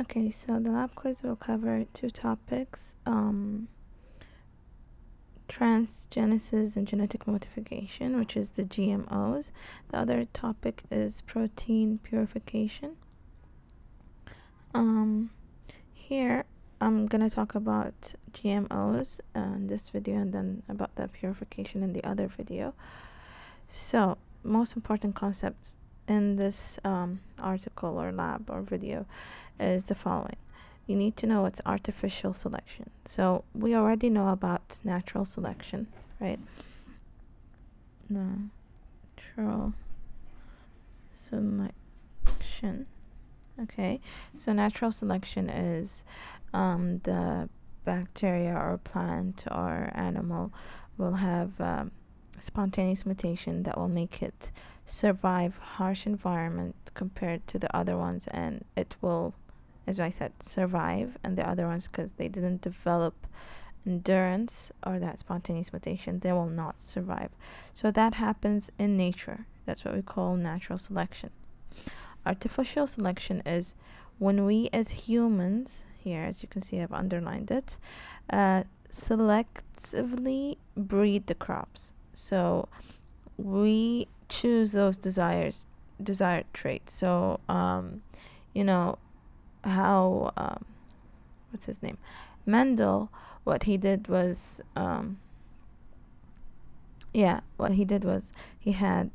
Okay, so the lab quiz will cover two topics, transgenesis and genetic modification, which is the GMOs. The other topic is protein purification. Here I'm gonna talk about GMOs in this video, and then about the purification in the other video. So, most important concepts in this article or lab or video is the following. You need to know what's artificial selection. So we already know about natural selection, right? Natural selection. Okay, so natural selection is the bacteria or plant or animal will have spontaneous mutation that will make it survive harsh environment compared to the other ones, and it will, as I said, survive, and the other ones, because they didn't develop endurance or that spontaneous mutation, they will not survive. So that happens in nature. That's what we call natural selection. Artificial selection is when we as humans, here as you can see I've underlined it, selectively breed the crops. So we choose those desired traits. So you know how what's his name, Mendel, what he did was he had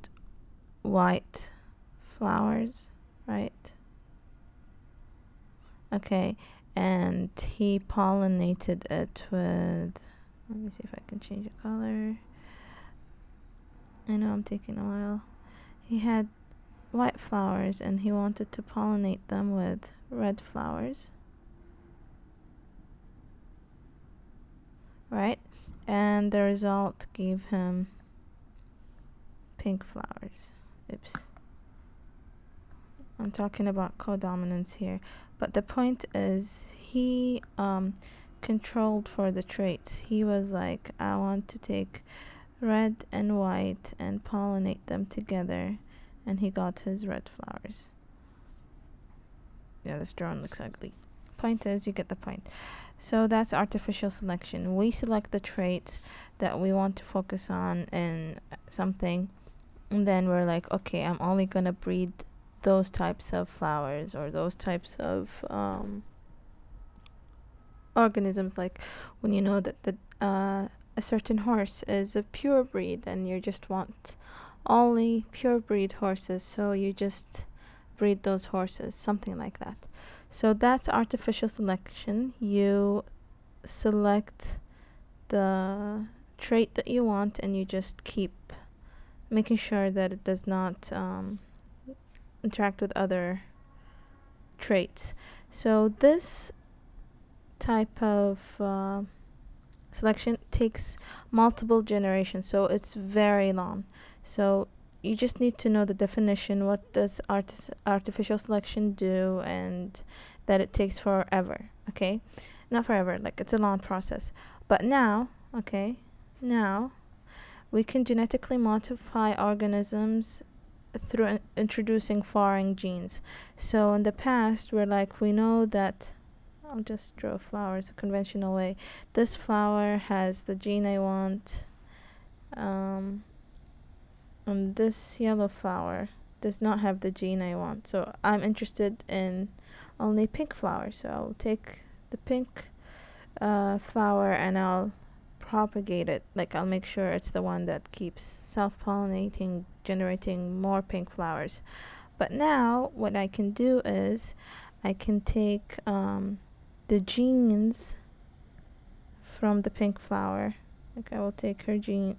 white flowers, right? Okay, and he pollinated it with, let me see if I can change the color. I know I'm taking a while. He had white flowers and he wanted to pollinate them with red flowers, right? And the result gave him pink flowers. Oops. I'm talking about codominance here. But the point is, he controlled for the traits. He was like, I want to take red and white and pollinate them together, and he got his red flowers. Yeah, this drawing looks ugly. Point is, you get the point. So that's artificial selection. We select the traits that we want to focus on in something, and then we're like, okay, I'm only gonna breed those types of flowers or those types of organisms. Like when you know that a certain horse is a pure breed, and you just want only pure breed horses, so you just breed those horses, something like that. So that's artificial selection. You select the trait that you want, and you just keep making sure that it does not interact with other traits. So this type of selection takes multiple generations, so it's very long. So you just need to know the definition, what does artificial selection do, and that it takes forever. Okay, not forever, like it's a long process. But now, okay, now we can genetically modify organisms through introducing foreign genes. So in the past, we know that, I'll just draw flowers a conventional way. This flower has the gene I want, and this yellow flower does not have the gene I want. So I'm interested in only pink flowers. So I'll take the pink flower and I'll propagate it. Like, I'll make sure it's the one that keeps self-pollinating, generating more pink flowers. But now what I can do is I can take the genes from the pink flower. Like, I will take her genes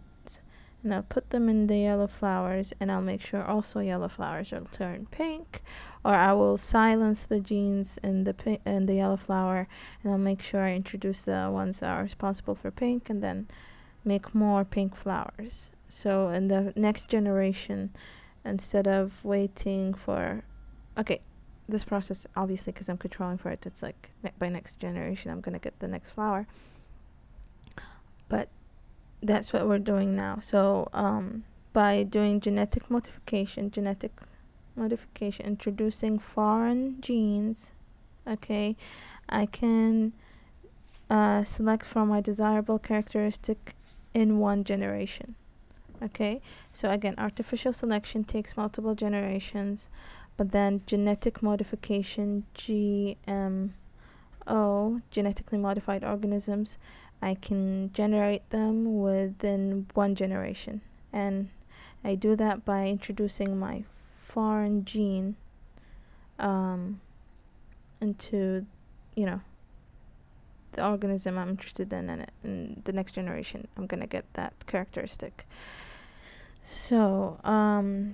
and I'll put them in the yellow flowers, and I'll make sure also yellow flowers will turn pink, or I will silence the genes in the yellow flower, and I'll make sure I introduce the ones that are responsible for pink, and then make more pink flowers. So in the next generation, instead of waiting for, okay, this process, obviously, because I'm controlling for it, it's like by next generation I'm gonna get the next flower. But that's what we're doing now. So by doing genetic modification, introducing foreign genes, Okay, I can select from my desirable characteristic in one generation. Okay, so again, artificial selection takes multiple generations, but then genetic modification, GMO, genetically modified organisms, I can generate them within one generation. And I do that by introducing my foreign gene into, you know, the organism I'm interested in, and in the next generation I'm gonna get that characteristic. So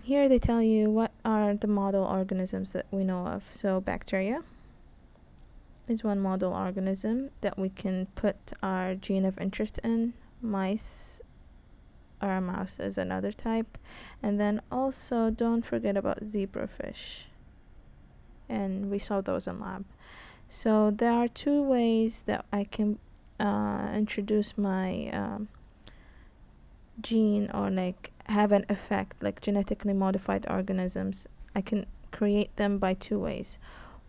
here they tell you what are the model organisms that we know of. So bacteria is one model organism that we can put our gene of interest in. Mice, or a mouse, is another type. And then also don't forget about zebrafish, and we saw those in lab. So there are two ways that I can introduce my gene, or like have an effect, like genetically modified organisms. I can create them by two ways.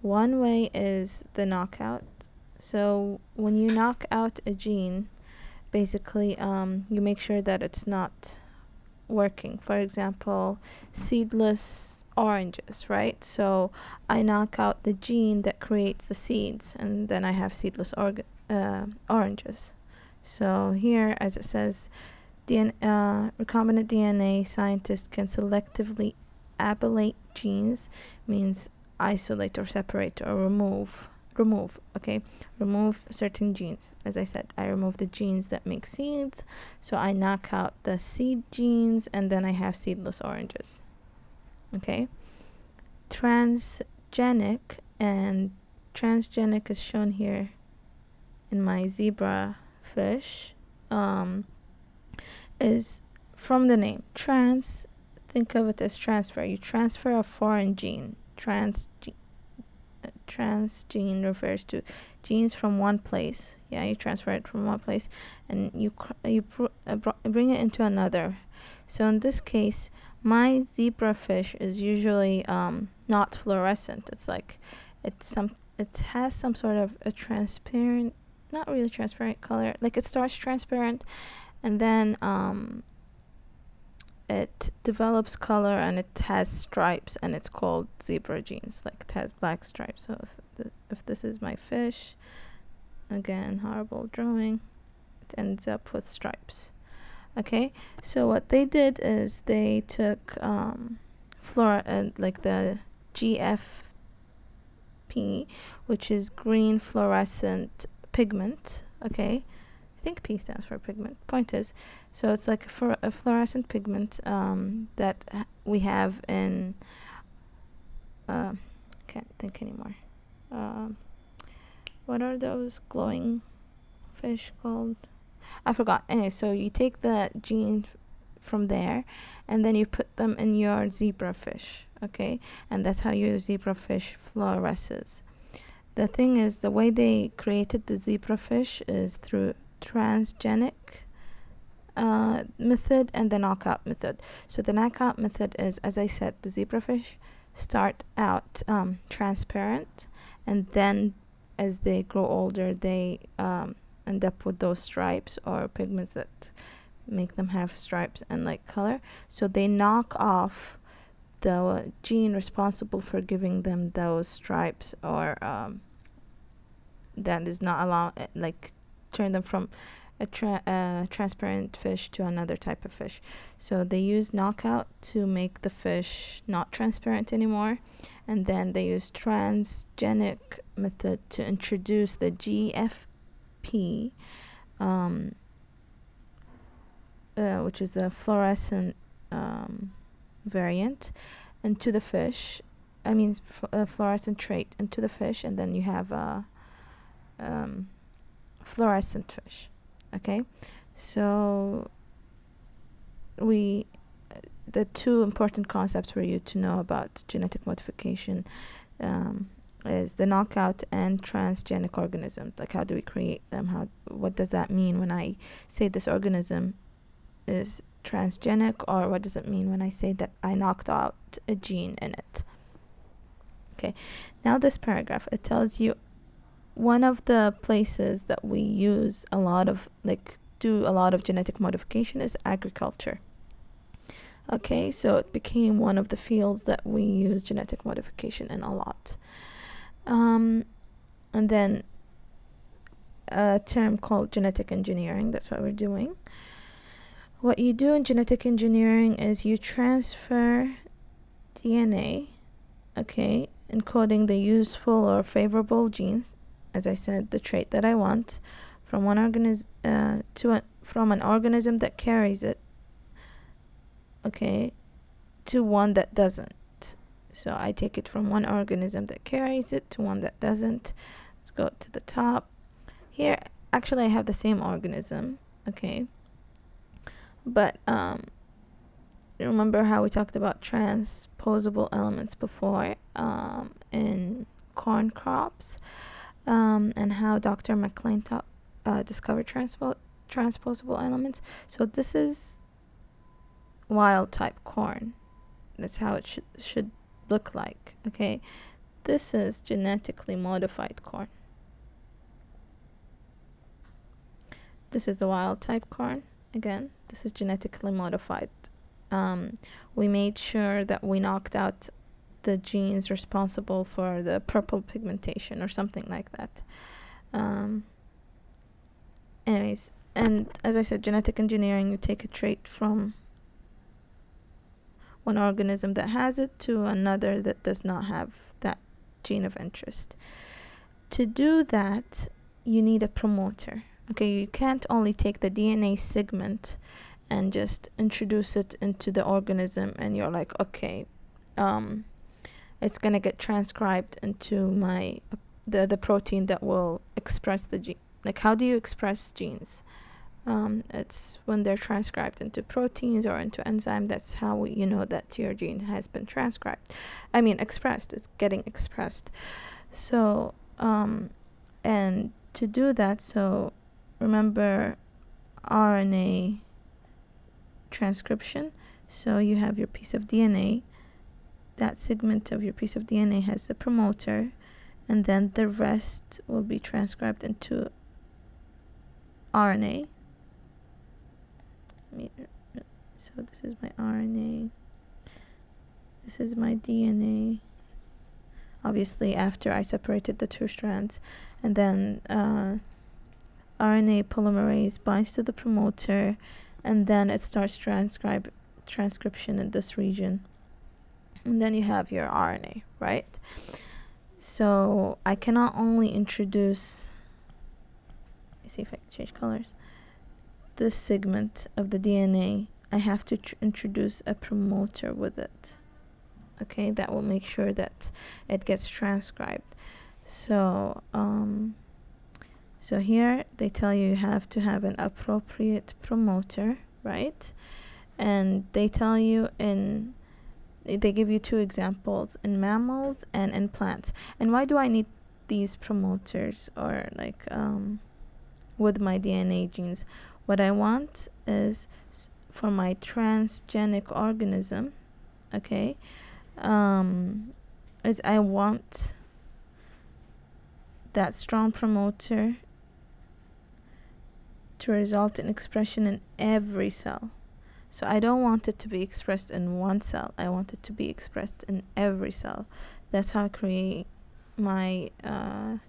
One way is the knockout. So when you knock out a gene, basically you make sure that it's not working. For example, seedless oranges, right? So I knock out the gene that creates the seeds, and then I have seedless oranges. So here, as it says, recombinant DNA scientists can selectively abylate genes, means isolate or separate or remove certain genes. As I said, I remove the genes that make seeds, so I knock out the seed genes, and then I have seedless oranges. Okay, transgenic, and transgenic is shown here in my zebra fish. Is from the name trans. Think of it as transfer. You transfer a foreign gene. Transgene refers to genes from one place. Yeah, you transfer it from one place, and you bring it into another. So in this case, my zebrafish is usually not fluorescent. It's like it has some sort of a transparent, not really transparent color. Like it starts transparent, and then it develops color, and it has stripes, and it's called zebra genes. Like it has black stripes. So if this is my fish, again, horrible drawing, it ends up with stripes. Okay, so what they did is they took like the GFP, which is green fluorescent pigment. Okay, I think P stands for pigment. Point is, so it's like a fluorescent pigment that we have in can't think anymore. What are those glowing fish called? I forgot. Anyway, so you take the gene from there, and then you put them in your zebrafish. Okay, and that's how your zebrafish fluoresces. The thing is, the way they created the zebrafish is through transgenic method and the knockout method. So the knockout method is, as I said, the zebrafish start out transparent, and then as they grow older, they end up with those stripes or pigments that make them have stripes and like color. So they knock off the gene responsible for giving them those stripes, or that is not allow, like turn them from a transparent fish to another type of fish. So they use knockout to make the fish not transparent anymore, and then they use transgenic method to introduce the GFP, which is the fluorescent variant, into the fish. I mean, fluorescent trait into the fish, and then you have a fluorescent fish. Okay, so the two important concepts for you to know about genetic modification is the knockout and transgenic organisms. Like, how do we create them? What does that mean when I say this organism is transgenic, or what does it mean when I say that I knocked out a gene in it? Okay, now this paragraph, it tells you one of the places that we use a lot of, like, do a lot of genetic modification is agriculture. Okay, so it became one of the fields that we use genetic modification in a lot. And then a term called genetic engineering, that's what we're doing. What you do in genetic engineering is you transfer DNA, okay, encoding the useful or favorable genes, as I said, the trait that I want, from one organism from an organism that carries it, okay, to one that doesn't. So I take it from one organism that carries it to one that doesn't. Let's go to the top. Here, actually, I have the same organism, okay, but remember how we talked about transposable elements before in corn crops, and how Dr. McLean discovered transposable elements. So this is wild type corn. That's how it should look like. Okay, this is genetically modified corn. This is the wild type corn. Again, this is genetically modified. We made sure that we knocked out the genes responsible for the purple pigmentation or something like that. Anyways, and as I said, genetic engineering, you take a trait from one organism that has it to another that does not have that gene of interest. To do that, you need a promoter. Okay, you can't only take the DNA segment and just introduce it into the organism and you're like, okay, it's gonna get transcribed into the protein that will express the gene. Like, how do you express genes? It's when they're transcribed into proteins or into enzyme. That's how you know that your gene has been transcribed. I mean, expressed. It's getting expressed. So, and to do that, so remember RNA transcription. So you have your piece of DNA. That segment of your piece of DNA has the promoter, and then the rest will be transcribed into RNA. So this is my RNA. This is my DNA. Obviously, after I separated the two strands, and then RNA polymerase binds to the promoter, and then it starts transcription in this region, and then you have your RNA, right? So I cannot only introduce, let me see if I can change colors, this segment of the DNA. I have to introduce a promoter with it. Okay, that will make sure that it gets transcribed. So so here they tell you have to have an appropriate promoter, right? And they tell you they give you two examples, in mammals and in plants. And why do I need these promoters, or like with my DNA genes? What I want is for my transgenic organism, okay, is I want that strong promoter to result in expression in every cell. So I don't want it to be expressed in one cell. I want it to be expressed in every cell. That's how I create my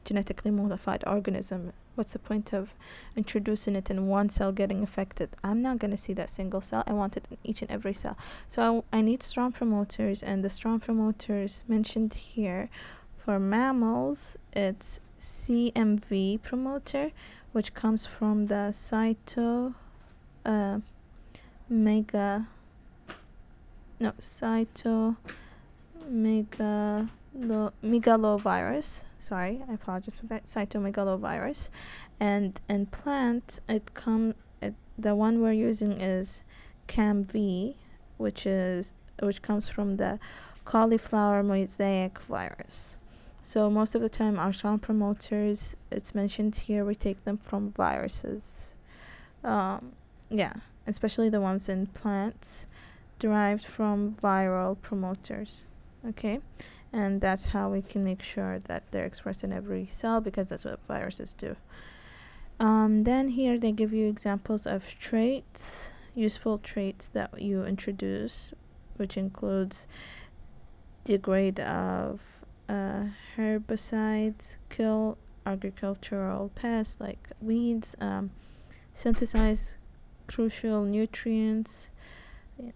genetically modified organism. What's the point of introducing it in one cell getting affected? I'm not going to see that single cell. I want it in each and every cell. So I need strong promoters, and the strong promoters mentioned here for mammals, it's CMV promoter, which comes from the cytomegalovirus. Sorry, I apologize for that. Cytomegalovirus. And in plant, the one we're using is CAMV, which comes from the cauliflower mosaic virus. So most of the time, our strong promoters, it's mentioned here, we take them from viruses. Yeah, especially the ones in plants, derived from viral promoters. Okay, and that's how we can make sure that they're expressed in every cell, because that's what viruses do. Then here they give you examples of traits, useful traits that you introduce, which includes degrade of herbicides, kill agricultural pests like weeds, synthesize crucial nutrients,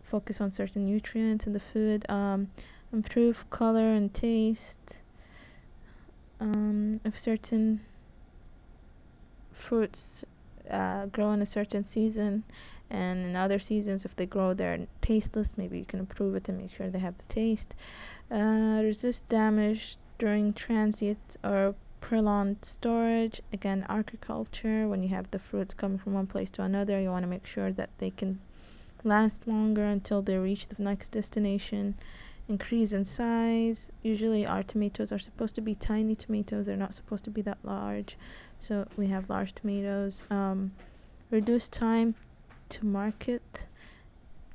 focus on certain nutrients in the food, improve color and taste. If certain fruits grow in a certain season, and in other seasons if they grow they're tasteless, maybe you can improve it and make sure they have the taste. Resist damage during transient or prolonged storage. Again, agriculture, when you have the fruits coming from one place to another, you want to make sure that they can last longer until they reach the next destination. Increase in size. Usually our tomatoes are supposed to be tiny tomatoes, they're not supposed to be that large, so we have large tomatoes. Reduce time to market.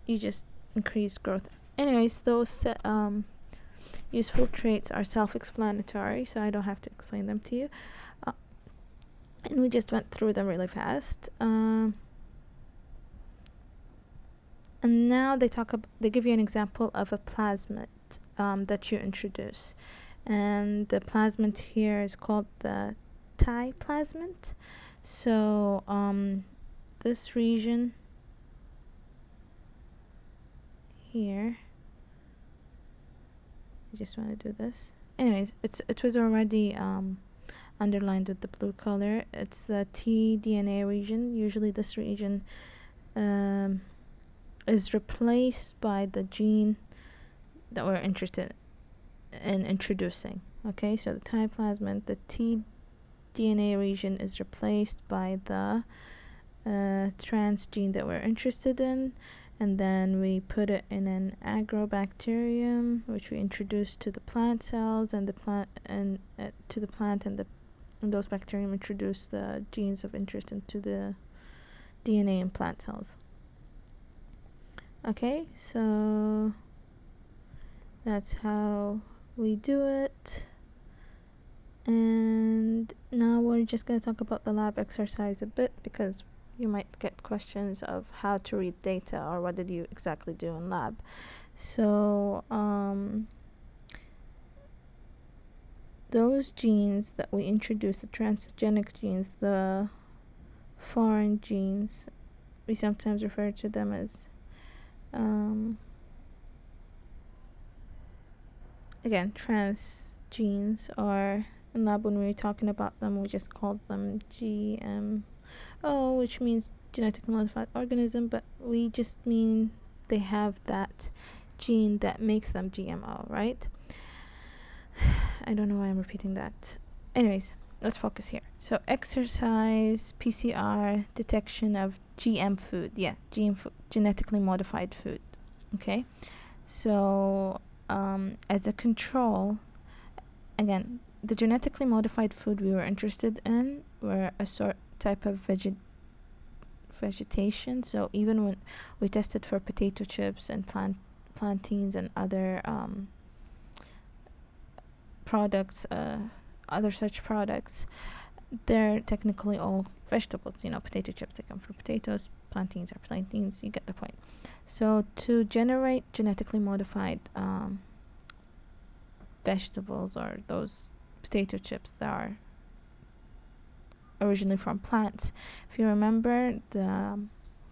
You just increase growth. Anyways, those useful traits are self-explanatory, so I don't have to explain them to you, and we just went through them really fast. And now they give you an example of a plasmid that you introduce, and the plasmid here is called the Thai plasmid. So this region here, I just want to do this. Anyways, it was already underlined with the blue color. It's the tDNA region. Usually this region is replaced by the gene that we're interested in introducing. Okay, so the Thai plasmid, the tDNA region is replaced by the transgene that we're interested in, and then we put it in an agrobacterium, which we introduce to the plant cells, and the plant and to the plant, and those bacterium introduce the genes of interest into the DNA in plant cells. Okay, so that's how we do it. And now we're just going to talk about the lab exercise a bit, because you might get questions of how to read data or what did you exactly do in lab. So those genes that we introduce, the transgenic genes, the foreign genes, we sometimes refer to them as again, trans genes, or in lab when we were talking about them we just called them GMO, which means genetically modified organism, but we just mean they have that gene that makes them GMO, right? I don't know why I'm repeating that. Anyways, let's focus here. So exercise, PCR, detection of GM food. Yeah, GM food, genetically modified food. Okay, so as a control, again, the genetically modified food we were interested in were a type of vegetation. So even when we tested for potato chips and plantains and other products, other such products, they're technically all vegetables. You know, potato chips, they come from potatoes, plantains are plantains, you get the point. So to generate genetically modified vegetables, or those potato chips that are originally from plants, if you remember, the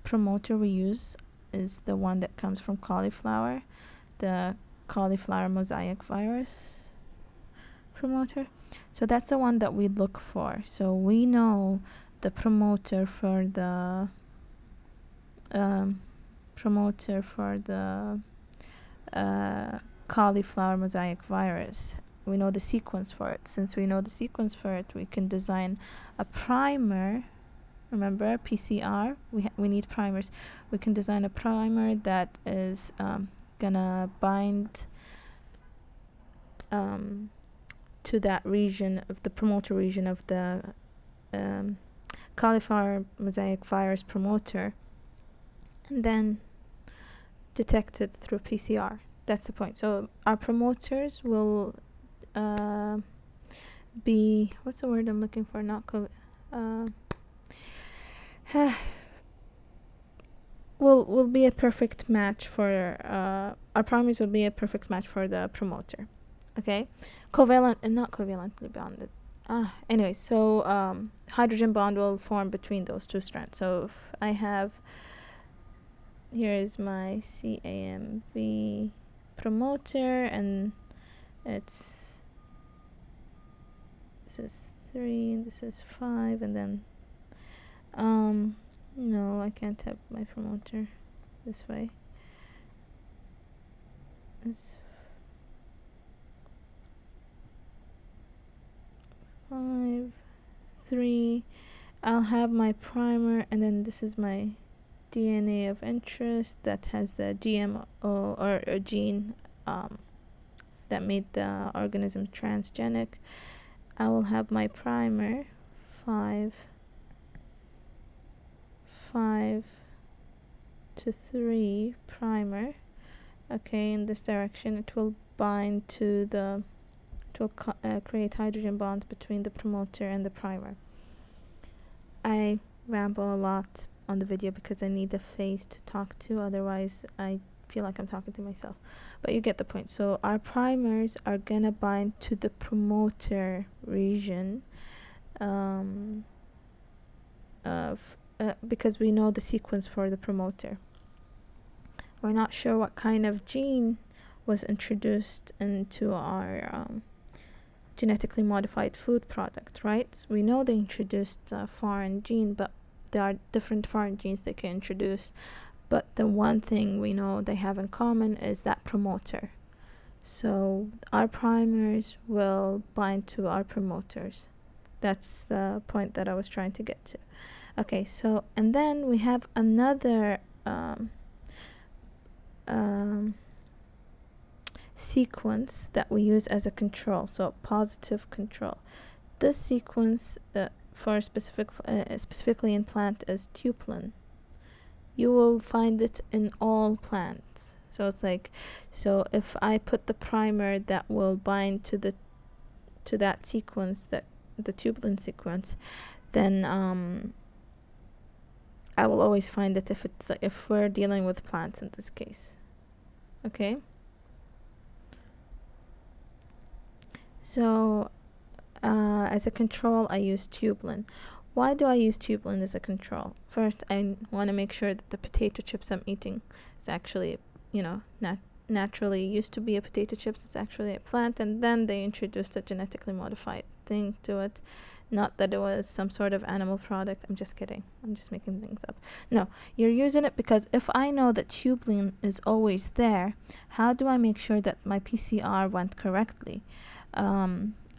promoter we use is the one that comes from cauliflower, the cauliflower mosaic virus promoter. So that's the one that we look for. So we know the promoter for the cauliflower mosaic virus. We know the sequence for it. Since we know the sequence for it, we can design a primer. Remember, PCR, we need primers. We can design a primer that is gonna bind to that region of the promoter region of the cauliflower mosaic virus promoter, and then detect it through PCR. That's the point. So our promoters will be, what's the word I'm looking for? Not will be a perfect match for our primers will be a perfect match for the promoter. Okay, covalent and not covalently bonded. Anyway, so hydrogen bond will form between those two strands. So if I have, here is my CAMV promoter, and this is 3 and this is 5, and then no, I can't have my promoter this way. It's 5, 3. I'll have my primer, and then this is my DNA of interest that has the GMO or gene that made the organism transgenic. I will have my primer 5 to 3 primer. Okay, in this direction it will bind to the, it will create hydrogen bonds between the promoter and the primer. I ramble a lot on the video because I need a face to talk to, otherwise I feel like I'm talking to myself, but you get the point. So our primers are gonna bind to the promoter region because we know the sequence for the promoter. We're not sure what kind of gene was introduced into our genetically modified food product, right? We know they introduced a foreign gene, but there are different foreign genes they can introduce. But the one thing we know they have in common is that promoter. So our primers will bind to our promoters. That's the point that I was trying to get to. Okay, so, and then we have another sequence that we use as a control, so positive control. This sequence for specifically in plant is tupelin. You will find it in all plants. So it's like, so if I put the primer that will bind to that sequence, that the tupelin sequence, then I will always find it if we're dealing with plants in this case. Okay, so as a control I use tupelin. Why do I use tupelin as a control? First, I want to make sure that the potato chips I'm eating is actually, naturally used to be a potato chips. It's actually a plant, and then they introduced a genetically modified thing to it. Not that it was some sort of animal product. I'm just kidding. I'm just making things up. No, you're using it because if I know that tupelin is always there, how do I make sure that my PCR went correctly?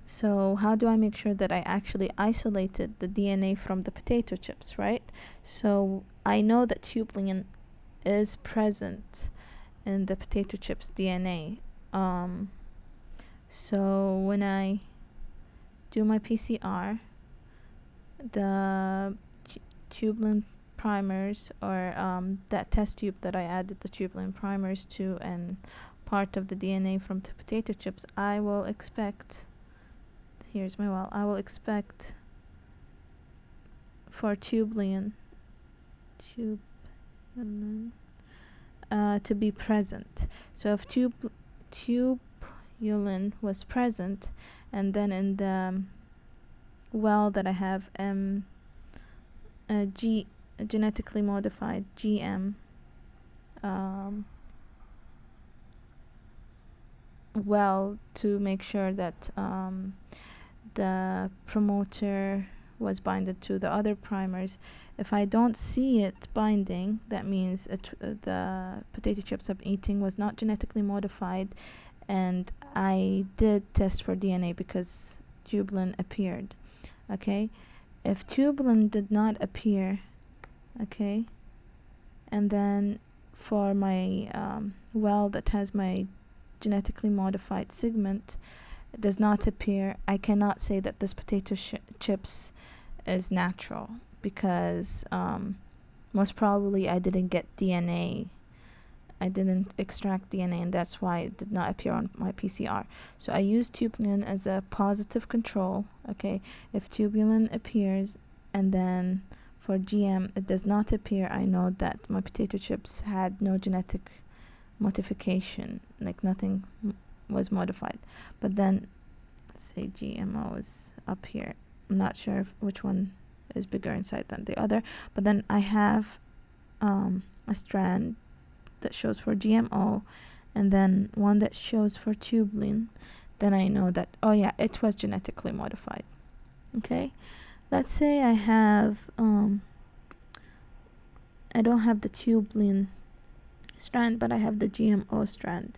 So how do I make sure that I actually isolated the DNA from the potato chips, right? So I know that tupelin is present in the potato chips DNA. So when I do my PCR, the tupelin primers, or that test tube that I added the tupelin primers to and part of the DNA from the potato chips, I will expect, here's my well, I will expect for tupelin to be present. So if tubulin was present, and then in the well that I have genetically modified GM well, to make sure that the promoter was binded to the other primers. If I don't see it binding, that means the potato chips I'm eating was not genetically modified, and I did test for DNA because tubulin appeared. Okay, if tubulin did not appear, okay, and then for my well that has my genetically modified segment does not appear, I cannot say that this potato chips is natural, because most probably I didn't get DNA I didn't extract DNA, and that's why it did not appear on my PCR. So I use tubulin as a positive control. Okay, if tubulin appears and then for GM it does not appear, I know that my potato chips had no genetic modification, like nothing was modified. But then let's say GMO is up here. I'm not sure which one is bigger inside than the other, but then I have a strand that shows for GMO and then one that shows for tubulin. Then I know that, oh yeah, it was genetically modified. Okay, let's say I have I don't have the tubulin strand, but I have the GMO strand.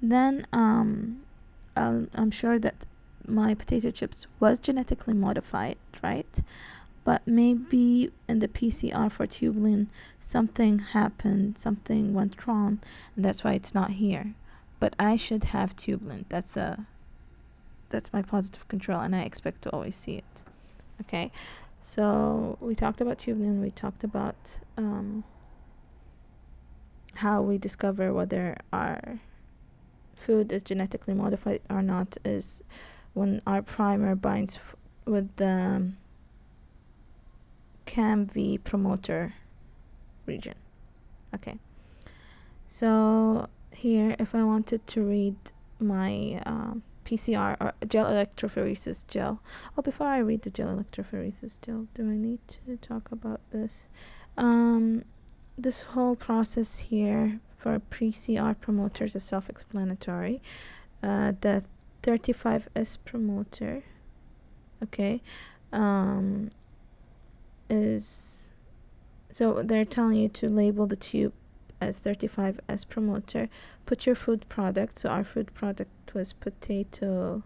Then I'm sure that my potato chips was genetically modified, right? But maybe in the PCR for tubulin something happened, something went wrong, and that's why it's not here. But I should have tubulin. That's my positive control, and I expect to always see it. Okay, so we talked about tubulin. We talked about how we discover whether our food is genetically modified or not is when our primer binds with the CAMV promoter region. Okay, so here if I wanted to read my PCR or gel electrophoresis gel. Oh, before I read the gel electrophoresis gel, do I need to talk about this? This whole process here for PCR promoters is self-explanatory. The 35S promoter, okay, is, so they're telling you to label the tube as 35S promoter. Put your food product, so our food product was potato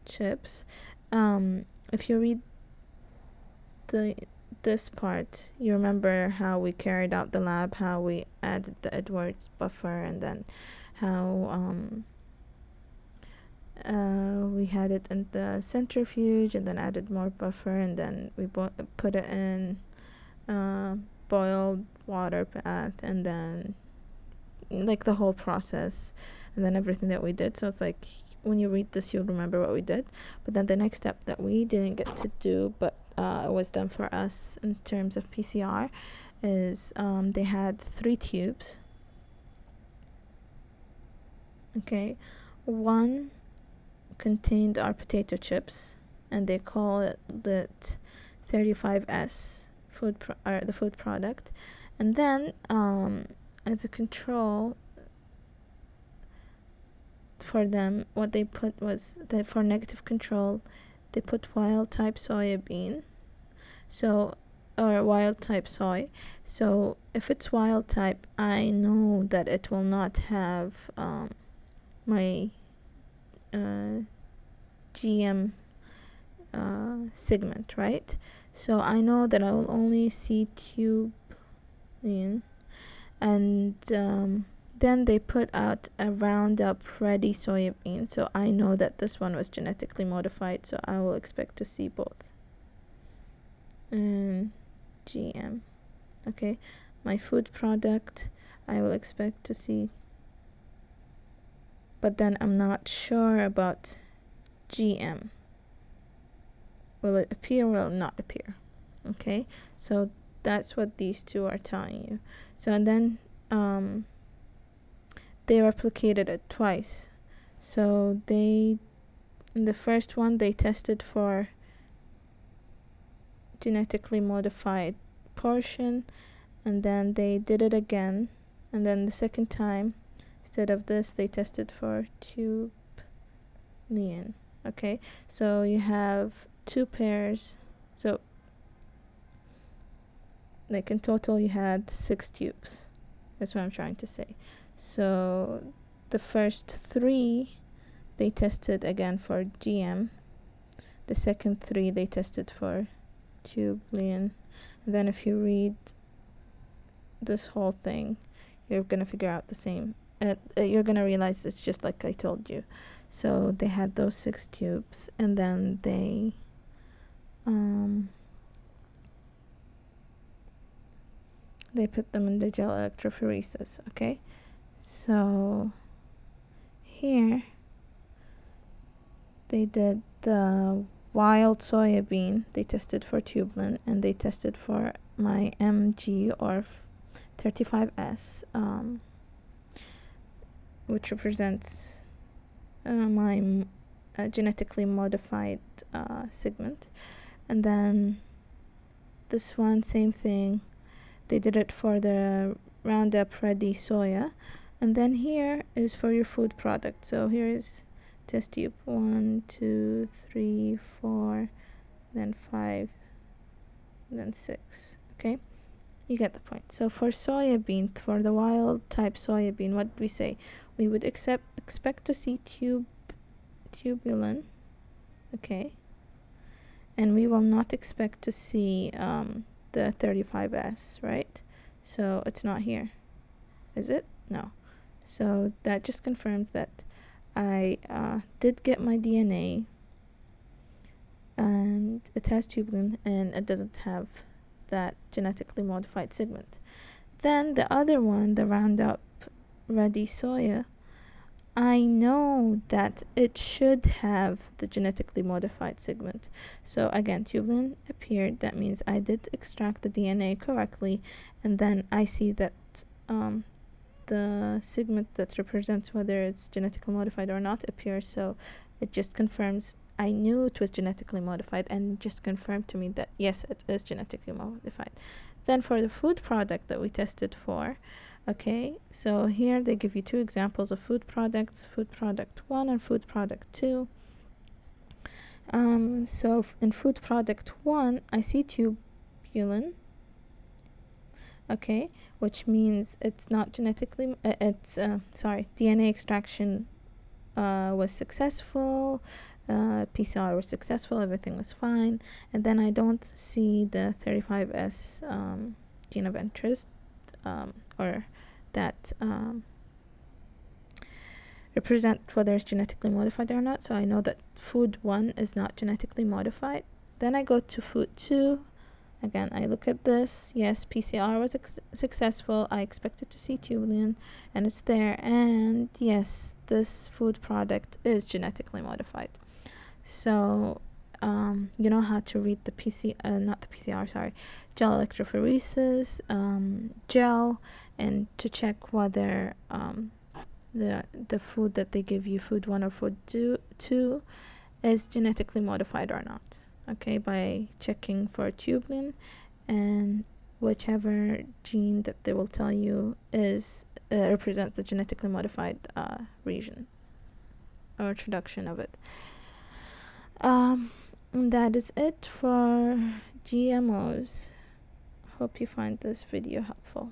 chips. If you read this part, you remember how we carried out the lab, how we added the Edwards buffer, and then how we had it in the centrifuge and then added more buffer, and then we put it in boiled water bath, and then like the whole process and then everything that we did. So it's like when you read this you'll remember what we did. But then the next step that we didn't get to do, but it was done for us in terms of PCR, is they had 3 tubes. Okay, one contained our potato chips, and they call it the 35S the food product. And then as a control for them, what they put was that for negative control they put wild type soybean, so, or wild type soy. So if it's wild type, I know that it will not have my GM segment, right? So I know that I will only see tubulin, and then they put out a Roundup Ready soybean, so I know that this one was genetically modified, so I will expect to see both. And GM, okay, my food product I will expect to see, but then I'm not sure about GM. Will it appear or will it not appear? Okay, so that's what these two are telling you. So and then they replicated it twice. So they, in the first one they tested for genetically modified portion, and then they did it again, and then the second time instead of this they tested for tubulin. Okay, so you have 2 pairs, so like in total you had 6 tubes. That's what I'm trying to say. So the first 3 they tested again for GM, the second 3 they tested for tubulin. And then if you read this whole thing, you're gonna figure out the same. You're gonna realize it's just like I told you. So they had those 6 tubes, and then they they put them in the gel electrophoresis. Okay, so here they did the wild soybean, they tested for tubulin, and they tested for my MG or 35S, which represents my genetically modified segment. And then this one, same thing, they did it for the Roundup Ready soya. And then here is for your food product. So here is test tube 1, 2, 3, 4, then 5, then 6. Okay, you get the point. So for soybean, for the wild type soybean, what do we say? We would expect to see tubulin, okay, and we will not expect to see the 35S, right? So it's not here, is it? No. So that just confirms that I did get my DNA and it has tubulin and it doesn't have that genetically modified segment. Then the other one, the Roundup Ready soya, I know that it should have the genetically modified segment. So again, tubulin appeared, that means I did extract the DNA correctly, and then I see that the segment that represents whether it's genetically modified or not appears, so it just confirms I knew it was genetically modified and just confirmed to me that yes, it is genetically modified. Then for the food product that we tested for, okay, so here they give you two examples of food products, food product 1 and food product 2. So in food product 1, I see tubulin, okay, which means it's not genetically, DNA extraction was successful, PCR was successful, everything was fine, and then I don't see the 35S gene of interest, or that represent whether it's genetically modified or not, so I know that food 1 is not genetically modified. Then I go to food 2. Again, I look at this. Yes, PCR was successful. I expected to see tubulin, and it's there. And yes, this food product is genetically modified. So, you know how to read the gel electrophoresis gel, and to check whether the food that they give you, food 1 or food 2, is genetically modified or not. Okay, by checking for tubulin and whichever gene that they will tell you is represents the genetically modified region or introduction of it. That is it for GMOs. Hope you find this video helpful.